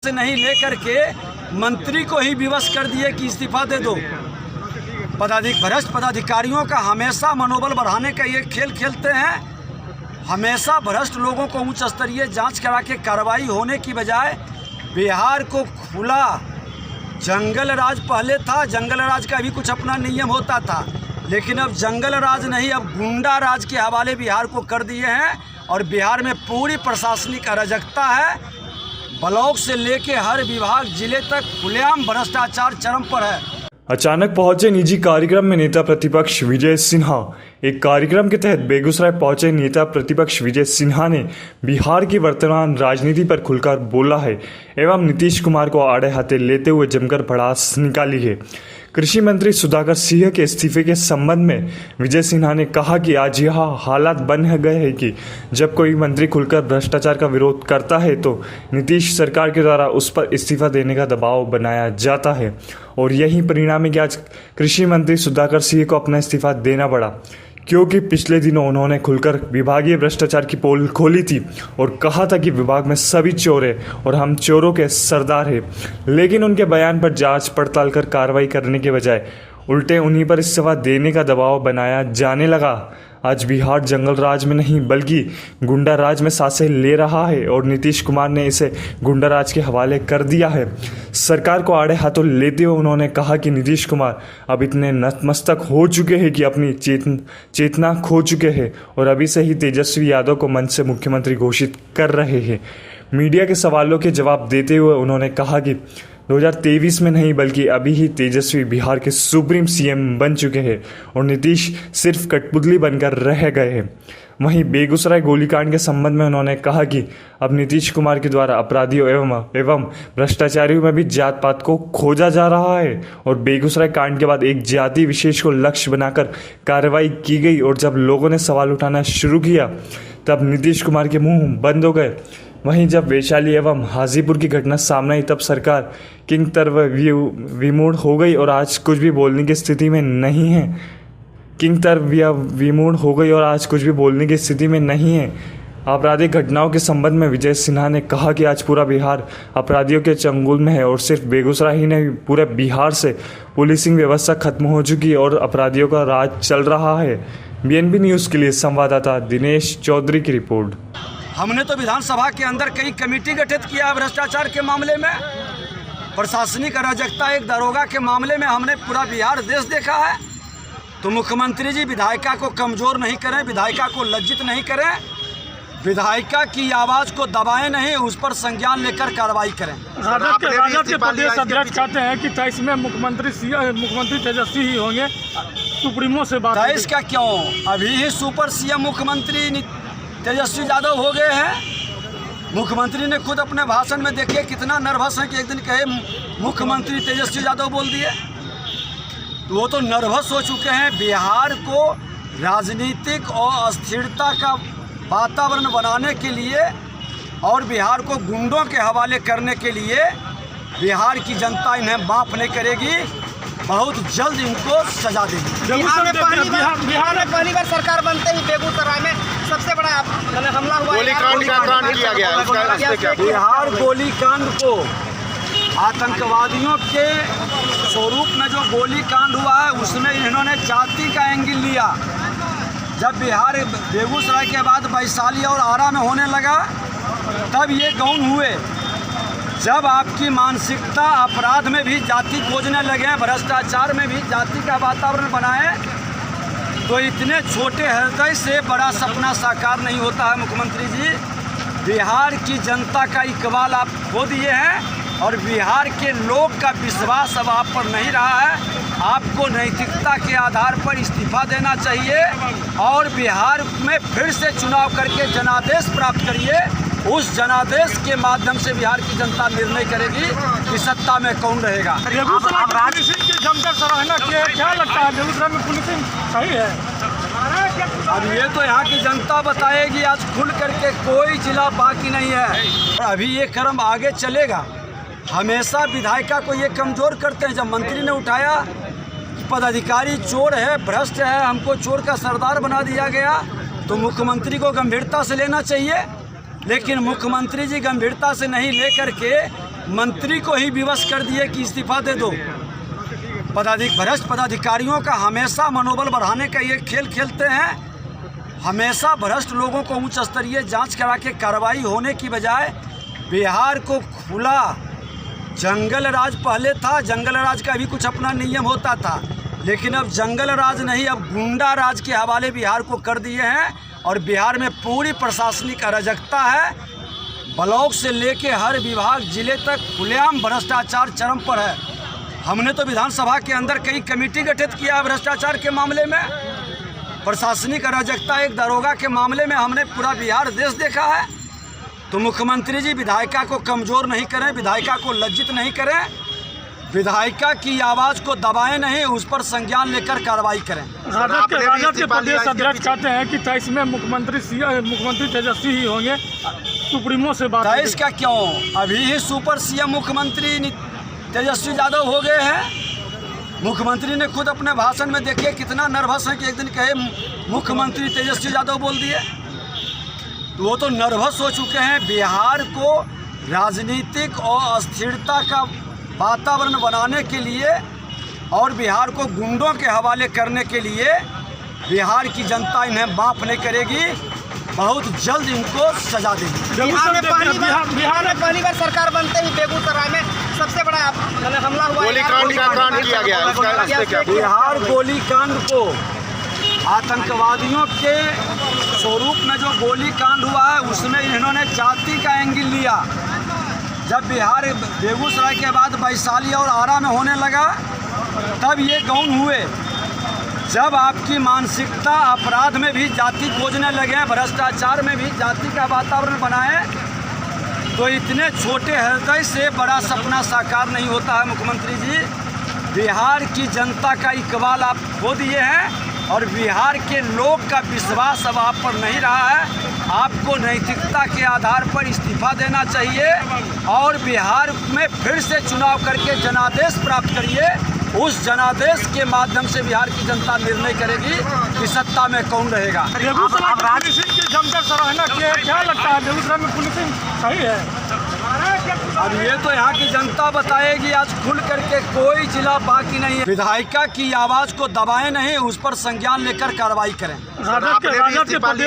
से नहीं लेकर के मंत्री को ही विवश कर दिए कि इस्तीफा दे दो। भ्रष्ट पदाधिकारियों का हमेशा मनोबल बढ़ाने का ये खेल खेलते हैं। हमेशा भ्रष्ट लोगों को उच्च स्तरीय जांच करा के कार्रवाई होने की बजाय बिहार को खुला जंगल राज पहले था। जंगल राज का भी कुछ अपना नियम होता था, लेकिन अब जंगल राज नहीं, अब गुंडा राज के हवाले बिहार को कर दिए हैं। और बिहार में पूरी प्रशासनिक अराजकता है। ब्लॉक से लेके हर विभाग जिले तक खुलेआम भ्रष्टाचार चरम पर है। अचानक पहुंचे निजी कार्यक्रम में नेता प्रतिपक्ष विजय सिन्हा। एक कार्यक्रम के तहत बेगूसराय पहुंचे नेता प्रतिपक्ष विजय सिन्हा ने बिहार की वर्तमान राजनीति पर खुलकर बोला है एवं नीतीश कुमार को आड़े हाथे लेते हुए जमकर भड़ास निकाली है। कृषि मंत्री सुधाकर सिंह के इस्तीफे के संबंध में विजय सिन्हा ने कहा कि आज यह हालात बन गए हैं कि जब कोई मंत्री खुलकर भ्रष्टाचार का विरोध करता है तो नीतीश सरकार के द्वारा उस पर इस्तीफा देने का दबाव बनाया जाता है। और यही परिणाम है कि आज कृषि मंत्री सुधाकर सिंह को अपना इस्तीफा देना पड़ा, क्योंकि पिछले दिनों उन्होंने खुलकर विभागीय भ्रष्टाचार की पोल खोली थी और कहा था कि विभाग में सभी चोर हैं और हम चोरों के सरदार हैं। लेकिन उनके बयान पर जांच पड़ताल कर कार्रवाई करने के बजाय उल्टे उन्हीं पर इस्तीफा देने का दबाव बनाया जाने लगा। आज बिहार जंगल राज में नहीं बल्कि गुंडा राज में सांसें ले रहा है और नीतीश कुमार ने इसे गुंडा राज के हवाले कर दिया है। सरकार को आड़े हाथों लेते हुए उन्होंने कहा कि नीतीश कुमार अब इतने नतमस्तक हो चुके हैं कि अपनी चेतना खो चुके हैं और अभी से ही तेजस्वी यादव को मंच से मुख्यमंत्री घोषित कर रहे हैं। मीडिया के सवालों के जवाब देते हुए उन्होंने कहा कि 2023 में नहीं बल्कि अभी ही तेजस्वी बिहार के सुप्रीम सीएम बन चुके हैं और नीतीश सिर्फ कठपुतली बनकर रह गए हैं। वहीं बेगूसराय गोलीकांड के संबंध में उन्होंने कहा कि अब नीतीश कुमार के द्वारा अपराधियों एवं भ्रष्टाचारियों में भी जात पात को खोजा जा रहा है और बेगूसराय कांड के बाद एक जाति विशेष को लक्ष्य बनाकर कार्रवाई की गई और जब लोगों ने सवाल उठाना शुरू किया तब नीतीश कुमार के मुंह बंद हो गए। वहीं जब वैशाली एवं हाजीपुर की घटना सामने आई तब सरकार किंग तरफ विमूढ़ हो गई और आज कुछ भी बोलने की स्थिति में नहीं है। विमूढ़ हो गई और आज कुछ भी बोलने की स्थिति में नहीं है। आपराधिक घटनाओं के संबंध में विजय सिन्हा ने कहा कि आज पूरा बिहार अपराधियों के चंगुल में है और सिर्फ बेगूसराय ही नहीं पूरे बिहार से पुलिसिंग व्यवस्था खत्म हो चुकी और अपराधियों का राज चल रहा है। बीएनबी न्यूज़ के लिए संवाददाता दिनेश चौधरी की रिपोर्ट। हमने तो विधानसभा के अंदर कई कमेटी गठित किया भ्रष्टाचार के मामले में, प्रशासनिक अराजकता एक दरोगा के मामले में हमने पूरा बिहार देश देखा है। तो मुख्यमंत्री जी विधायिका को कमज़ोर नहीं करें, विधायिका को लज्जित नहीं करें, विधायिका की आवाज़ को दबाएं नहीं, उस पर संज्ञान लेकर कार्रवाई करें। राजद के प्रदेश अध्यक्ष कहते हैं कि 23 में मुख्यमंत्री तेजस्वी ही होंगे, सुप्रीमो से बात। 23 का क्यों, अभी ही सुपर सीएम मुख्यमंत्री तेजस्वी यादव हो गए हैं। मुख्यमंत्री ने खुद अपने भाषण में देखिए कितना नर्वस है कि एक दिन कहे मुख्यमंत्री तेजस्वी यादव बोल दिए। तो वो तो नर्वस हो चुके हैं। बिहार को राजनीतिक और अस्थिरता का वातावरण बनाने के लिए और बिहार को गुंडों के हवाले करने के लिए बिहार की जनता इन्हें माफ़ नहीं करेगी, बहुत जल्द इनको सजा देगी। बिहार में पहली बार सरकार बनते ही बेगूसराय में सबसे बड़ा हमला हुआ, गोलीकांड का ऐलान किया गया। बिहार गोलीकांड को आतंकवादियों के स्वरूप में जो गोलीकांड हुआ है उसमें इन्होंने जाति का एंगल लिया। जब बिहार बेगूसराय के बाद वैशाली और आरा में होने लगा तब ये गौन हुए। जब आपकी मानसिकता अपराध में भी जाति खोजने लगे, भ्रष्टाचार में भी जाति का वातावरण बनाए, तो इतने छोटे हृदय से बड़ा सपना साकार नहीं होता है। मुख्यमंत्री जी, बिहार की जनता का इकबाल आप खो दिए हैं और बिहार के लोग का विश्वास अब आप पर नहीं रहा है। आपको नैतिकता के आधार पर इस्तीफा देना चाहिए और बिहार में फिर से चुनाव करके जनादेश प्राप्त करिए। उस जनादेश के माध्यम से बिहार की जनता निर्णय करेगी कि सत्ता में कौन रहेगा। बेगूसराय पुलिसिंग की जमकर सराहना किए, क्या लगता है बेगूसराय में पुलिसिंग सही है? अब ये तो यहाँ की जनता बताएगी। आज खुल करके कोई जिला बाकी नहीं है। अभी ये क्रम आगे चलेगा। हमेशा विधायिका को ये कमज़ोर करते हैं। जब मंत्री ने उठाया पदाधिकारी चोर है, भ्रष्ट है, हमको चोर का सरदार बना दिया गया, तो मुख्यमंत्री को गंभीरता से लेना चाहिए। लेकिन मुख्यमंत्री जी गंभीरता से नहीं लेकर के मंत्री को ही विवश कर दिए कि इस्तीफा दे दो। भ्रष्ट पदाधिकारियों का हमेशा मनोबल बढ़ाने का ये खेल खेलते हैं। हमेशा भ्रष्ट लोगों को उच्च स्तरीय जांच करा के कार्रवाई होने की बजाय बिहार को खुला जंगल राज पहले था, जंगल राज का भी कुछ अपना नियम होता था, लेकिन अब जंगल राज नहीं, अब गुंडा राज के हवाले बिहार को कर दिए हैं। और बिहार में पूरी प्रशासनिक अराजकता है। ब्लॉक से लेके हर विभाग जिले तक खुलेआम भ्रष्टाचार चरम पर है। हमने तो विधानसभा के अंदर कई कमेटी गठित किया है भ्रष्टाचार के मामले में। प्रशासनिक अराजकता एक दरोगा के मामले में हमने पूरा बिहार देश देखा है। तो मुख्यमंत्री जी विधायिका को कमज़ोर नहीं करें, विधायिका को लज्जित नहीं करें, विधायिका की आवाज़ को दबाएं नहीं, उस पर संज्ञान लेकर कार्रवाई करें। राजद के प्रदेश अध्यक्ष कहते हैं कि 23 में मुख्यमंत्री तेजस्वी ही होंगे, सुप्रीमो से बात। 23 का क्यों, अभी ही सुपर सीएम मुख्यमंत्री तेजस्वी यादव हो गए हैं। मुख्यमंत्री ने खुद अपने भाषण में देखिए कितना नर्वस है कि एक दिन कहे मुख्यमंत्री तेजस्वी यादव बोल दिए। वो तो नर्वस हो चुके हैं। बिहार को राजनीतिक और अस्थिरता का वातावरण बनाने के लिए और बिहार को गुंडों के हवाले करने के लिए बिहार की जनता इन्हें माफ़ नहीं करेगी। बहुत जल्द इनको सजा देगी। बिहार में पहली बार सरकार बनते ही बेगूसराय में सबसे बड़ा हमला हुआ। गोलीकांड का कांड किया गया, उसका रास्ते क्या? बिहार गोलीकांड को आतंकवादियों के स्वरूप में जो गोलीकांड हुआ है उसमें इन्होंने जाति का एंगल लिया। जब बिहार बेगूसराय के बाद वैशाली और आरा में होने लगा तब ये गौन हुए। जब आपकी मानसिकता अपराध में भी जाति खोजने लगे, भ्रष्टाचार में भी जाति का वातावरण बनाए, तो इतने छोटे हृदय से बड़ा सपना साकार नहीं होता है। मुख्यमंत्री जी, बिहार की जनता का इकबाल आप खो दिए हैं और बिहार के लोग का विश्वास अब आप पर नहीं रहा है। आपको नैतिकता के आधार पर इस्तीफा देना चाहिए और बिहार में फिर से चुनाव करके जनादेश प्राप्त करिए। उस जनादेश के माध्यम से बिहार की जनता निर्णय करेगी कि सत्ता में कौन रहेगा। बेगूसराय में पुलिसिंग की जमकर सराहना की है, क्या लगता है बेगूसराय में पुलिसिंग सही है? अब ये तो यहाँ की जनता बताएगी। आज खुल करके कोई जिला बाकी नहीं है। विधायिका की आवाज़ को दबाएं नहीं, उस पर संज्ञान लेकर कार्रवाई करें। राजद के प्रदेश